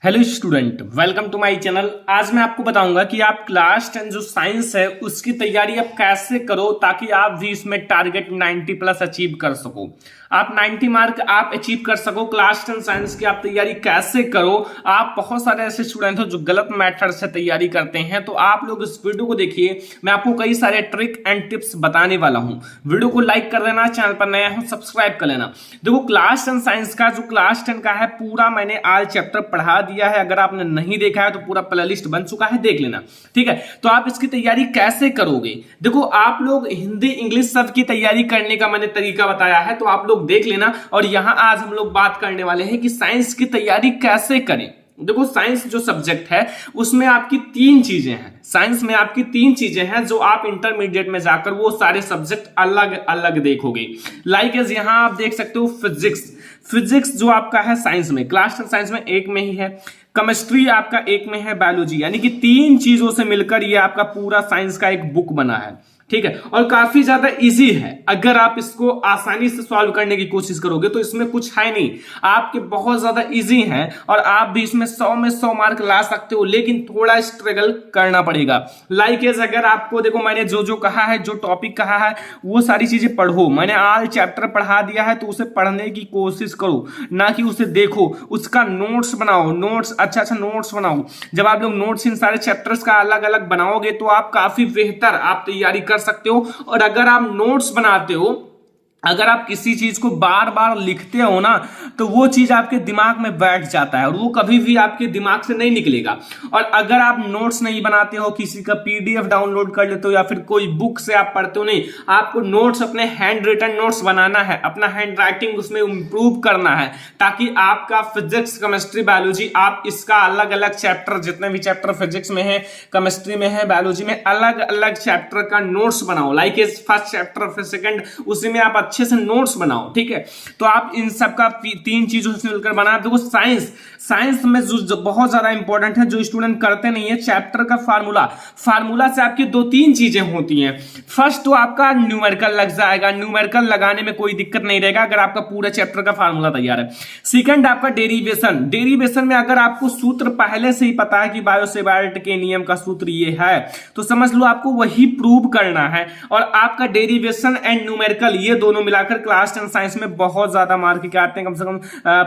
Hello student, welcome to my channel. आज मैं आपको बताऊंगा कि आप क्लास 10 जो साइंस है उसकी तैयारी आप कैसे करो ताकि आप भी इसमें टारगेट 90 प्लस अचीव कर सको। आप 90 मार्क आप अचीव कर सको। क्लास 10 साइंस की आप तैयारी कैसे करो। आप बहुत सारे ऐसे स्टूडेंट हो जो गलत मेथड से तैयारी करते हैं, तो आप लोग इस वीडियो को देखिए। मैं आपको कई सारे ट्रिक एंड टिप्स बताने वाला हूं। वीडियो को लाइक कर देना, चैनल पर नया हो सब्सक्राइब कर लेना। देखो, क्लास 10 साइंस का जो क्लास 10 का है पूरा मैंने ऑल चैप्टर पढ़ा दिया है। अगर आपने नहीं देखा है तो पूरा प्लेलिस्ट बन चुका है, देख लेना। ठीक है, तो आप इसकी तैयारी कैसे करोगे। देखो, आप लोग हिंदी इंग्लिश सब की तैयारी करने का मैंने तरीका बताया है, तो आप लोग देख लेना। और यहां आज हम लोग बात करने वाले हैं कि साइंस की तैयारी कैसे करें। देखो, साइंस जो सब्जेक्ट है उसमें आपकी तीन चीजें हैं। साइंस में आपकी तीन चीजें हैं जो आप इंटरमीडिएट में जाकर वो सारे सब्जेक्ट अलग अलग देखोगे। लाइक एज यहां आप देख सकते हो फिजिक्स जो आपका है साइंस में, क्लास 10 साइंस में एक में ही है। केमिस्ट्री आपका एक में है, बायोलॉजी, यानी कि तीन चीजों से मिलकर ये आपका पूरा साइंस का एक बुक बना है। ठीक है, और काफी ज्यादा इजी है। अगर आप इसको आसानी से सॉल्व करने की कोशिश करोगे तो इसमें कुछ है नहीं, आपके बहुत ज्यादा इजी है और आप भी इसमें 100 में 100 मार्क ला सकते हो, लेकिन थोड़ा स्ट्रगल करना पड़ेगा। लाइक एज अगर आपको, देखो, मैंने जो कहा है, जो टॉपिक कहा है वो सारी चीजें पढ़ो। मैंने ऑल चैप्टर पढ़ा दिया है, तो उसे पढ़ने की कोशिश करो, ना कि उसे देखो। उसका नोट्स बनाओ, नोट्स अच्छा नोट्स बनाओ। जब आप लोग नोट्स इन सारे चैप्टर्स का अलग अलग बनाओगे तो आप काफी बेहतर आप तैयारी कर सकते हो। और अगर आप नोट्स बनाते हो, अगर आप किसी चीज को बार बार लिखते हो ना, तो वो चीज आपके दिमाग में बैठ जाता है और वो कभी भी आपके दिमाग से नहीं निकलेगा। और अगर आप नोट्स नहीं बनाते हो, किसी का पीडीएफ डाउनलोड कर लेते हो या फिर कोई बुक से आप पढ़ते हो, नहीं, आपको नोट्स अपने हैंड रिटन नोट्स बनाना है, अपना हैंड राइटिंग उसमें इंप्रूव करना है, ताकि आपका फिजिक्स, केमिस्ट्री, बायोलॉजी, आप इसका अलग अलग चैप्टर, जितने भी चैप्टर फिजिक्स में है, केमिस्ट्री में है, बायोलॉजी में, अलग अलग चैप्टर का नोट्स बनाओ। लाइक इस फर्स्ट चैप्टर, फिर सेकंड, उसी में आप अच्छे से नोट्स बनाओ। ठीक है, तो आप इन सब का तीन चीजों से मिलकर बना। देखो, साइंस में जो बहुत ज्यादा इंपॉर्टेंट है, जो स्टूडेंट करते नहीं है, चैप्टर का फार्मूला से आपकी दो तीन चीजें होती हैं। फर्स्ट तो आपका न्यूमेरिकल लग जाएगा, न्यूमेरिकल लगाने में कोई दिक्कत नहीं रहेगा अगर आपका पूरा चैप्टर का फार्मूला तैयार है। सेकंड आपका डेरिवेशन में अगर आपको सूत्र पहले से ही पता है कि बायो-सेवर्ट के नियम का सूत्र ये है, तो समझ लो आपको वही प्रूव करना है। और आपका डेरिवेशन एंड न्यूमेरिकल ये दोनों मिलाकर क्लास 10 साइंस में बहुत ज्यादा मार्क के आते हैं, कम से कम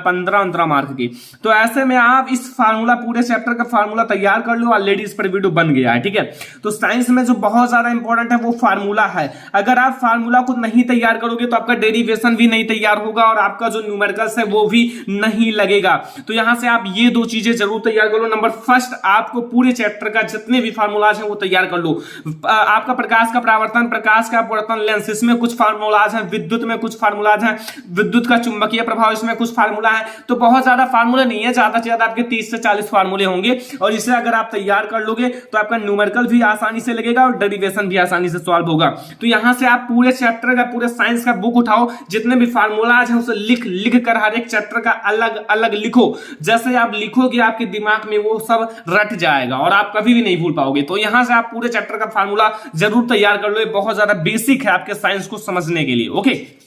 15-19 मार्क के। तो ऐसे में आप इस फार्मूला, पूरे चैप्टर का फार्मूला तैयार कर लो। ऑलरेडी इस पर वीडियो बन गया है। ठीक है, तो साइंस में जो बहुत ज्यादा इंपॉर्टेंट है वो फार्मूला है। अगर आप फार्मूला को नहीं तैयार करोगे तो आपका डेरिवेशन भी नहीं तैयार होगा और आपका जो न्यूमेरिकल्स है वो भी नहीं लगेगा। तो यहां से आप ये दो चीजें जरूर तैयार करो। नंबर फर्स्ट, आपको पूरे चैप्टर का जितने भी फार्मूलाज है वो तैयार कर लो। आपका प्रकाश का परावर्तन, प्रकाश का अपवर्तन, लेंस, इसमें कुछ फार्मूलाज है। विद्युत में कुछ फार्मूलाज हैं, विद्युत का चुंबकीय प्रभाव, इसमें कुछ फार्मूला है। तो बहुत ज्यादा फार्मूला नहीं है, ज्यादा से ज्यादा आपके 30 से 40 फार्मूले होंगे। और इसे अगर आप तैयार कर लोगे तो आपका न्यूमेरिकल भी आसानी से लगेगा और डेरिवेशन भी आसानी से सॉल्व होगा। तो यहां से आप पूरे चैप्टर का, पूरे साइंस का बुक उठाओ, जितने भी फार्मूलाज हैं उसे लिख कर हर एक चैप्टर का अलग अलग लिखो। जैसे आप लिखोगे आपके दिमाग में वो सब रट जाएगा और आप कभी भी नहीं भूल पाओगे। तो यहां से आप पूरे चैप्टर का फार्मूला जरूर तैयार कर लो, ये बहुत ज्यादा बेसिक है आपके साइंस को समझने के लिए। ओके,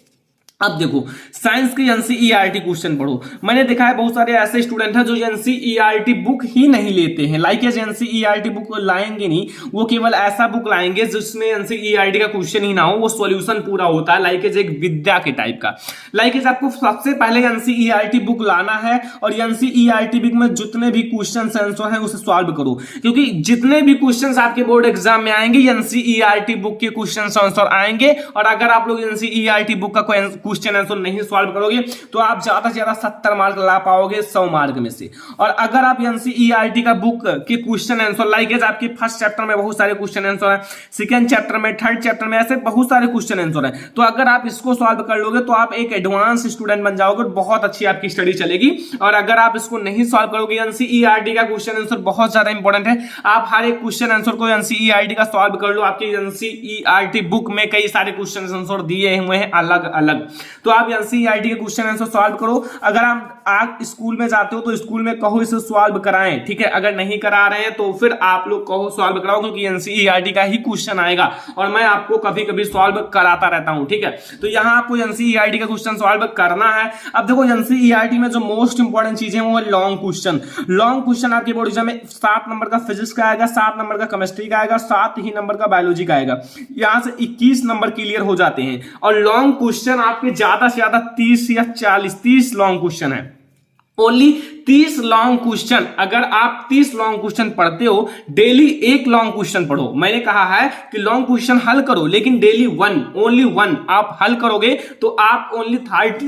अब देखो, साइंस के एनसीईआरटी क्वेश्चन पढ़ो। मैंने देखा है बहुत सारे ऐसे स्टूडेंट हैं जो एनसीईआरटी बुक ही नहीं लेते हैं। लाइक एनसीईआरटी बुक लाएंगे नहीं, वो केवल ऐसा बुक लाएंगे जिसमें एनसीईआरटी का क्वेश्चन ही ना हो, वो सॉल्यूशन पूरा होता है, लाइक एक विद्या के टाइप का। लाइक आपको सबसे पहले एनसीईआरटी बुक लाना है और एनसीईआरटी बुक में जितने भी क्वेश्चन आंसर हैं उसे सॉल्व करो, क्योंकि जितने भी क्वेश्चन आपके बोर्ड एग्जाम में आएंगे एनसीईआरटी बुक के क्वेश्चन आंसर आएंगे। और अगर आप लोग एनसीईआरटी बुक का क्वेश्चन आंसर नहीं सॉल्व करोगे तो आप ज्यादा से ज्यादा 70 मार्क ला पाओगे 100 मार्क में से। और अगर आप एनसीईआरटी का बुक के क्वेश्चन आंसर, लाइक आपके फर्स्ट चैप्टर में बहुत सारे क्वेश्चन आंसर है, सेकंड चैप्टर में, थर्ड चैप्टर में, ऐसे बहुत सारे क्वेश्चन आंसर है, तो अगर आप इसको सॉल्व कर लोगे तो आप एक एडवांस स्टूडेंट बन जाओगे, बहुत अच्छी आपकी स्टडी चलेगी। और अगर आप इसको नहीं सॉल्व करोगे, एनसीईआरटी का क्वेश्चन आंसर बहुत ज्यादा इंपॉर्टेंट है, आप हर एक क्वेश्चन आंसर को एनसीईआरटी का सॉल्व कर लो। आपकी एनसीईआरटी बुक में कई सारे क्वेश्चन आंसर दिए हुए हैं अलग अलग। तो आप एनसीईआरटी के क्वेश्चन आंसर सॉल्व करो। अगर आप स्कूल में जाते हो तो स्कूल में कहो इसे सॉल्व कराएं, ठीक है। अगर नहीं करा रहे हैं तो फिर आप लोग कहो सॉल्व कराओ, क्योंकि एनसीईआरटी का ही क्वेश्चन आएगा और मैं आपको कभी कभी सॉल्व कराता रहता हूं, ठीक है। तो यहां आपको एनसीईआरटी का क्वेश्चन सॉल्व करना है। अब देखो एनसीईआरटी में जो मोस्ट इंपॉर्टेंट चीज है वो है लॉन्ग क्वेश्चन। लॉन्ग क्वेश्चन आपके बोर्ड एग्जाम में 7 नंबर का फिजिक्स का आएगा, 7 नंबर का केमिस्ट्री का आएगा, 7 ही नंबर का बायोलॉजी का आएगा। यहां से 21 नंबर क्लियर हो जाते हैं और लॉन्ग क्वेश्चन आपके ज्यादा से ज्यादा 30 या 40 30 लॉन्ग क्वेश्चन है, ओनली 30 लॉन्ग क्वेश्चन। अगर आप 30 लॉन्ग क्वेश्चन पढ़ते हो, डेली एक लॉन्ग क्वेश्चन पढ़ो। मैंने कहा है कि लॉन्ग क्वेश्चन हल करो, लेकिन डेली ओनली वन आप हल करोगे तो आप ओनली 30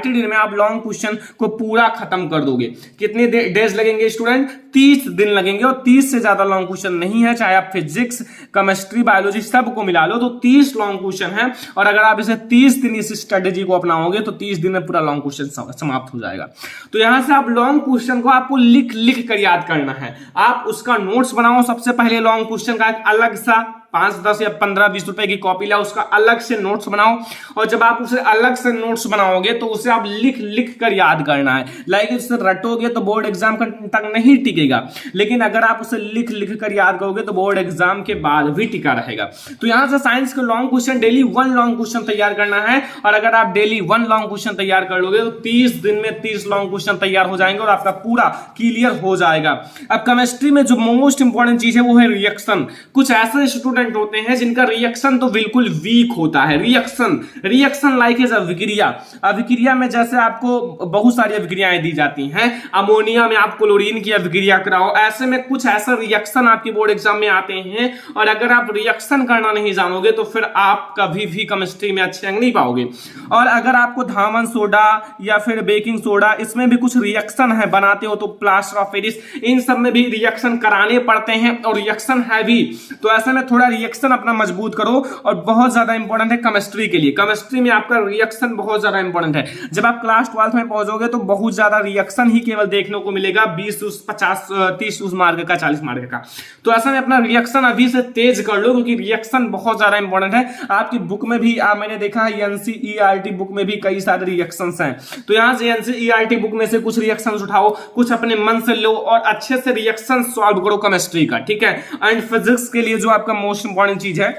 दिन में आप लॉन्ग क्वेश्चन को पूरा खत्म कर दोगे। कितने डेज लगेंगे स्टूडेंट? 30 दिन लगेंगे और 30 से ज्यादा लॉन्ग क्वेश्चन नहीं है, चाहे आप फिजिक्स, केमिस्ट्री, बायोलॉजी सबको मिला लो तो 30 लॉन्ग क्वेश्चन है। और अगर आप इसे 30 दिन इस स्ट्रेटेजी को अपनाओगे तो 30 दिन में पूरा लॉन्ग क्वेश्चन समाप्त हो जाएगा। तो यहां से आप लॉन्ग क्वेश्चन को आपको लिख कर याद करना है। आप उसका नोट्स बनाओ। सबसे पहले लॉन्ग क्वेश्चन का एक अलग सा 5, 10 या 15, 20 रुपए की कॉपी लाओ, उसका अलग से नोट्स बनाओ। और जब आप उसे अलग से नोट्स बनाओगे तो उसे आप लिख कर याद करना है। लाइक इससे रटोगे तो बोर्ड एग्जाम तक नहीं टिकेगा, लेकिन अगर आप उसे लिख कर याद करोगे तो बोर्ड एग्जाम के बाद भी टिका रहेगा। तो यहां से साइंस के long question daily 1 long question तैयार करना है। और अगर आप डेली 1 लॉन्ग क्वेश्चन तैयार कर लोगे तो 30 दिन में 30 लॉन्ग क्वेश्चन तैयार हो जाएंगे और आपका पूरा क्लियर हो जाएगा। अब केमिस्ट्री में जो मोस्ट इंपॉर्टेंट चीज है वो है रिएक्शन। कुछ ऐसे स्टूडेंट होते हैं जिनका रिएक्शन तो बिल्कुल वीक होता है। रिएक्शन लाइक एज अभिक्रिया। अभिक्रिया में जैसे आपको बहुत सारी अभिक्रियाएं दी जाती हैं, अमोनिया में आप क्लोरीन की अभिक्रिया कराओ। ऐसे में कुछ ऐसा रिएक्शन आपके बोर्ड एग्जाम में आते हैं और अगर आप रिएक्शन करना नहीं जानोगे तो फिर आप कभी भी केमिस्ट्री में अच्छे अंक नहीं पाओगे। और अगर आपको धामन सोडा या फिर बेकिंग सोडा, इसमें भी कुछ रिएक्शन है बनाते हो तो प्लास्टर ऑफ पेरिस, इन सब में भी रिएक्शन कराने पड़ते हैं और रिएक्शन है भी। तो ऐसे में थोड़ा रिएक्शन अपना मजबूत करो। और बहुत ज्यादा इंपॉर्टेंट है केमिस्ट्री के लिए। केमिस्ट्री में आपका रिएक्शन बहुत ज्यादा इंपॉर्टेंट है। जब आप क्लास 12 में पहुंचोगे तो बहुत ज्यादा रिएक्शन ही केवल देखने को मिलेगा, 20 50 30 उस मार्क का, 40 मार्क का। तो ऐसा में अपना रिएक्शन अभी से तेज कर लो, क्योंकि रिएक्शन बहुत ज्यादा इंपॉर्टेंट है। आपकी बुक में भी मैंने देखा है एनसीईआरटी बुक में भी कई सारे रिएक्शंस हैं। तो यहां से एनसीईआरटी बुक में से कुछ रिएक्शंस उठाओ, कुछ अपने मन से लो और अच्छे से रिएक्शन सॉल्व करो केमिस्ट्री का, ठीक है। एंड फिजिक्स के लिए जो आपका मोस्ट इंपॉर्टेंट चीज है,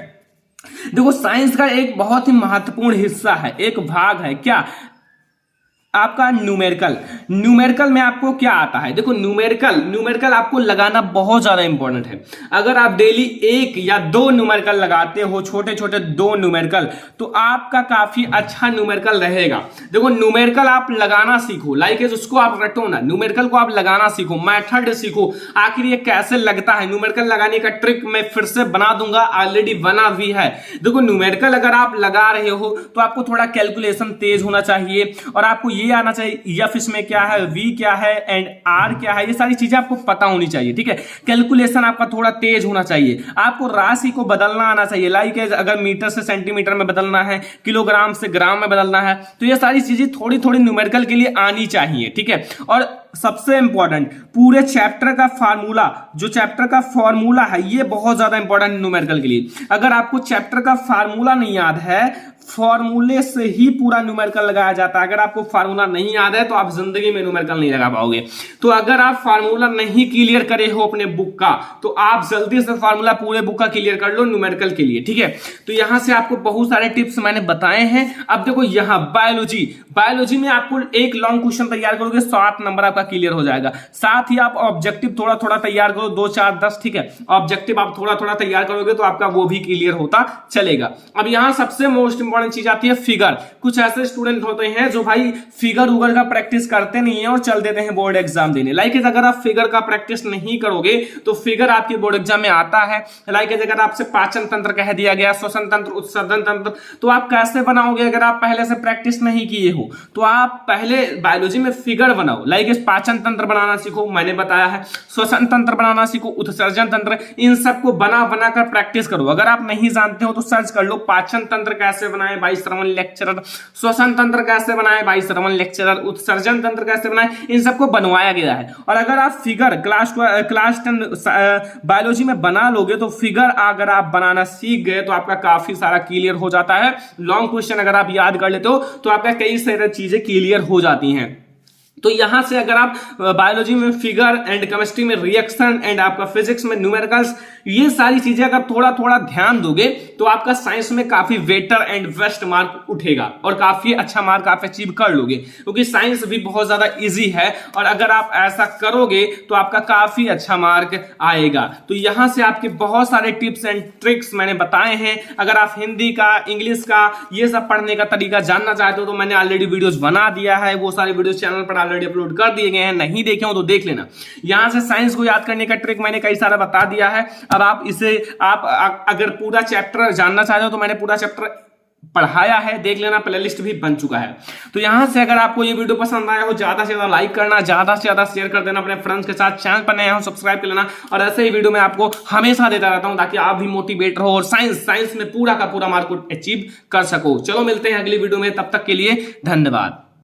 देखो साइंस का एक बहुत ही महत्वपूर्ण हिस्सा है, एक भाग है क्या आपका न्यूमेरिकल में आपको क्या आता है? देखो न्यूमेरिकल आपको लगाना बहुत ज्यादा इंपॉर्टेंट है। अगर आप डेली 1 या 2 न्यूमेरिकल लगाते हो, छोटे छोटे 2 न्यूमेरिकल, तो आपका काफी अच्छा न्यूमेरिकल रहेगा। देखो न्यूमेरिकल आप लगाना सीखो, लाइक उसको आप रटो ना, न्यूमेरिकल को आप लगाना सीखो, मेथड सीखो, आखिर ये कैसे लगता है। न्यूमेरिकल लगाने का ट्रिक मैं फिर से बना दूंगा, ऑलरेडी बना भी है। देखो न्यूमेरिकल अगर आप लगा रहे हो तो आपको थोड़ा कैलकुलेशन तेज होना चाहिए और आपको ये आना चाहिए एफ इसमें क्या है, वी क्या है एंड आर क्या है, ये सारी चीजें आपको पता होनी चाहिए, ठीक है। कैलकुलेशन आपका थोड़ा तेज होना चाहिए। आपको राशि को बदलना आना चाहिए, लाइक अगर मीटर से सेंटीमीटर में बदलना है, किलोग्राम से ग्राम में बदलना है, तो ये सारी चीजें थोड़ी थोड़ी न्यूमेरिकल के लिए आनी चाहिए, ठीक है। और सबसे इंपॉर्टेंट पूरे चैप्टर का फार्मूला, जो चैप्टर का फार्मूला है ये बहुत ज्यादा इंपॉर्टेंट न्यूमेरिकल के लिए। अगर आपको चैप्टर का फार्मूला नहीं याद है, फॉर्मूले से ही पूरा न्यूमेरिकल लगाया जाता है। अगर आपको फार्मूला नहीं याद है तो आप जिंदगी में न्यूमेरिकल नहीं लगा पाओगे। तो अगर आप फार्मूला नहीं क्लियर करे हो अपने बुक का तो आप जल्दी से फार्मूला पूरे बुक का क्लियर कर लो न्यूमेरिकल के लिए, ठीक है। तो यहां से आपको बहुत सारे टिप्स मैंने बताए हैं। अब देखो यहां बायोलॉजी में आपको एक लॉन्ग क्वेश्चन तैयार करोगे 7 नंबर आपका क्लियर हो जाएगा। साथ ही आप ऑब्जेक्टिव थोड़ा थोड़ा तैयार करो, 2 4 10, ठीक है। ऑब्जेक्टिव आप थोड़ा थोड़ा तैयार करोगे तो आपका वो भी क्लियर होता चलेगा। अब यहां सबसे मोस्ट इंपॉर्टेंट चीज आती है फिगर। कुछ ऐसे स्टूडेंट होते हैं जो भाई फिगर उगर का प्रैक्टिस करते नहीं है और चल देते हैं बोर्ड एग्जाम देने। लाइक अगर आप फिगर का प्रैक्टिस नहीं करोगे तो फिगर आपके बोर्ड एग्जाम में आता है। लाइक अगर आपसे पाचन तंत्र कह दिया गया, श्वसन तंत्र, उत्सर्जन तंत्र, तो आप कैसे बनाओगे? अगर आप पहले से प्रैक्टिस नहीं किए हो तो आप पहले बायोलॉजी में फिगर बनाओ। लाइक पाचन तंत्र बनाना सीखो, मैंने बताया है, श्वसन तंत्र बनाना सीखो, उत्सर्जन तंत्र, इन सबको बना बनाकर प्रैक्टिस करो। अगर आप नहीं जानते हो तो सर्च कर लो पाचन तंत्र कैसे बनाए बाय श्रवण लेक्चरर, श्वसन तंत्र कैसे बनाए बाय श्रवण लेक्चरर, उत्सर्जन तंत्र कैसे बनाए, इन सबको बनवाया गया है। और अगर आप फिगर क्लास 10 बायोलॉजी में बना लोगे तो फिगर अगर आप बनाना सीख गए तो आपका काफी सारा क्लियर हो जाता है। लॉन्ग क्वेश्चन अगर आप याद कर लेते हो तो आपका कई सारी चीजें क्लियर हो जाती हैं। तो यहां से अगर आप बायोलॉजी में फिगर एंड केमिस्ट्री में रिएक्शन एंड आपका फिजिक्स में न्यूमेरिकल्स, ये सारी चीजें अगर थोड़ा थोड़ा ध्यान दोगे तो आपका साइंस में काफी बेटर एंड बेस्ट मार्क उठेगा और काफी अच्छा मार्क आप अचीव कर लोगे, क्योंकि साइंस भी बहुत ज्यादा इजी है और अगर आप ऐसा करोगे तो आपका काफी अच्छा मार्क आएगा। तो यहां से आपके बहुत सारे टिप्स एंड ट्रिक्स मैंने बताए हैं। अगर आप हिंदी का, इंग्लिश का, ये सब पढ़ने का तरीका जानना चाहते हो तो मैंने ऑलरेडी वीडियोस बना दिया है, वो सारे वीडियोस चैनल पर ऑलरेडी अपलोड कर दिए गए हैं, नहीं देखे हो तो देख लेना। यहां से साइंस को याद करने का ट्रिक मैंने कई सारा बता दिया है। अब आप इसे अगर पूरा चैप्टर जानना चाहते हो तो मैंने पूरा चैप्टर पढ़ाया है, देख लेना, प्लेलिस्ट भी बन चुका है। तो यहां से अगर आपको ये वीडियो पसंद आया हो, ज्यादा से ज्यादा लाइक करना, ज्यादा से ज्यादा शेयर कर देना अपने फ्रेंड्स के साथ, चैनल पर नए हो सब्सक्राइब कर लेना और ऐसे ही वीडियो मैं आपको हमेशा देता रहता हूं ताकि आप भी मोटिवेट रहो और साइंस में पूरा का पूरा मार्क अचीव कर सको। चलो मिलते हैं अगली वीडियो में, तब तक के लिए धन्यवाद।